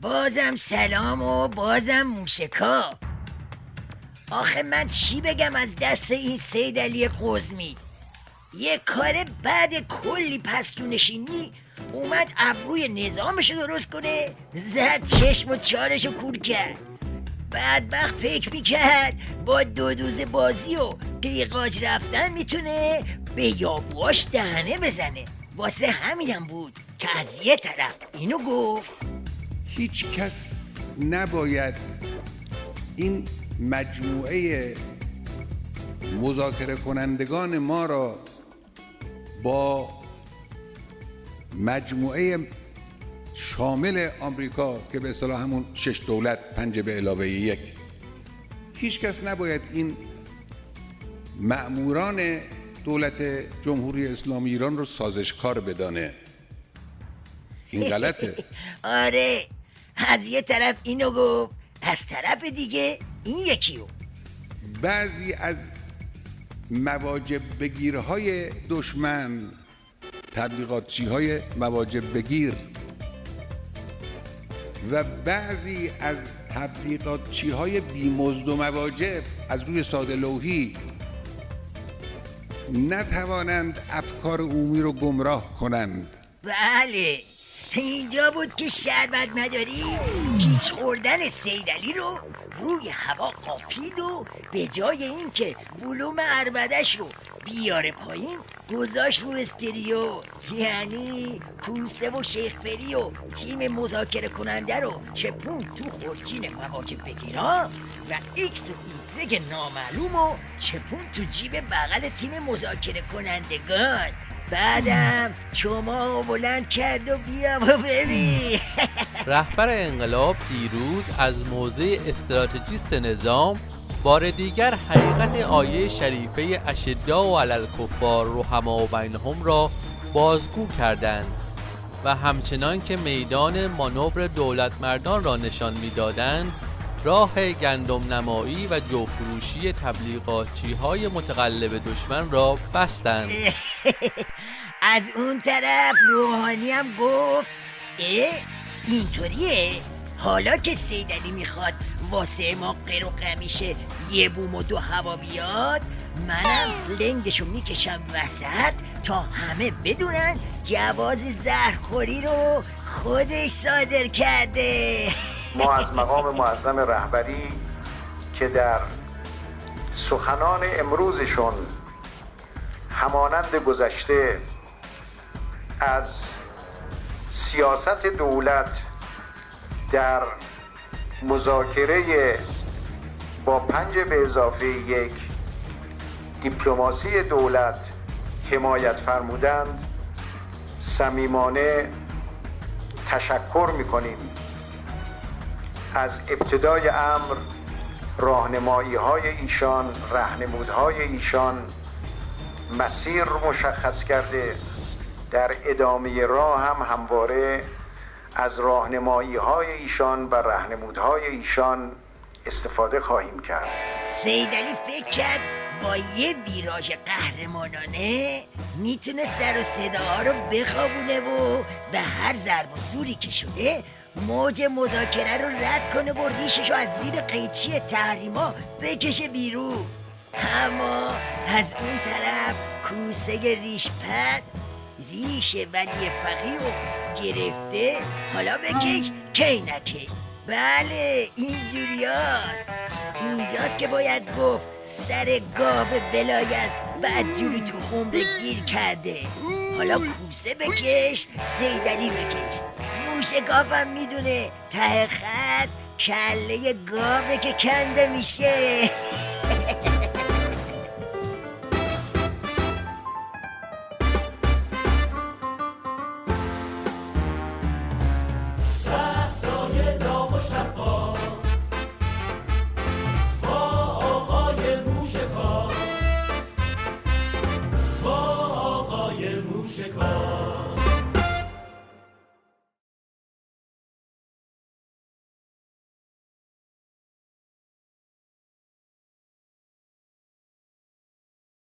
بازم سلام و بازم موشکا. آخه من چی بگم از دست این سید علی قزمی؟ یه کار بعد کلی پستونشینی اومد ابروی نظامشو درست کنه، زد چشم و چارشو کور کرد. بدبخت فکر میکرد با دو دوز بازی و قیقاج رفتن میتونه به یابواش دهنه بزنه. واسه همینم بود که از یه طرف اینو گفت هیچ کس نباید این مجموعه مذاکره کنندگان ما را با مجموعه شامل آمریکا که به اصطلاح همون 6 دولت 5 به علاوه 1، هیچ کس نباید این مأموران دولت جمهوری اسلامی ایران رو سازشکار بدانه. این غلطه. آره، از یه طرف اینو گفت، از طرف دیگه این یکیو. بعضی از مواجب بگیرهای دشمن، تبلیغاتچی های مواجب بگیر و بعضی از تبلیغاتچی های بیمزد و مواجب از روی ساده لوحی نتوانند افکار عمومی رو گمراه کنند. بله، اینجا بود که شربت مداری گیج خوردن سید علی رو روی هوا قاپید و به جای این که بلوم عربدش رو بیاره پایین گذاشت رو استریو، یعنی کوسه و شیخفری و تیم مذاکره کننده رو چپون تو خورجین مواجب بگیرا و ایکس و ایگرگ نامعلوم و چپون تو جیب بغل تیم مذاکره کنندگان. بعدم شما بلند کرد و بیا و ببین. رهبر انقلاب دیروز از موضع استراتژیست نظام بار دیگر حقیقت آیه شریفه اشداء علی الکفار رحماء بینهم را بازگو کردند و همچنان که میدان مانور دولتمردان را نشان می‌دادند، راه گندم نمایی و جوفروشی تبلیغاتچی های متقلب دشمن را بستند. از اون طرف روحانی هم گفت اینطوریه؟ حالا که سید علی میخواد واسه ما قر و قمیشه یه بوم و 2 هوا بیاد، منم لنگشو میکشم وسط تا همه بدونن جواز زهرخوری رو خودش صادر کرده. ما از مقام معظم رهبری که در سخنان امروزشون همانند گذشته از سیاست دولت در مذاکره با 5 به اضافه 1 دیپلماسی دولت حمایت فرمودند، صمیمانه تشکر می‌کنیم. از ابتدای امر راهنمایی‌های ایشان، راهنمودهای ایشان مسیر مشخص کرده، در ادامه راه هم همواره از راهنمایی‌های ایشان و راهنمودهای ایشان استفاده خواهیم کرد. سید علی فکر کرد با یه ویراژ قهرمانانه میتونه سر و صداها رو بخوابونه و به هر ضرب و زوری که شده موج مذاکره رو رد کنه و ریشش رو از زیر قیچی تحریما بکشه بیرون. اما از اون طرف کوسه ریش پد ریش ولی فقیه رو گرفته، حالا بکش کی نکش. بله اینجوری هست. اینجاست که باید گفت سر گاو ولایت بدجوری تو خمره گیر کرده. حالا کوسه بکش، سید علی بکش. موش گاوم میدونه ته خط کله گاوه که کنده میشه. موشکا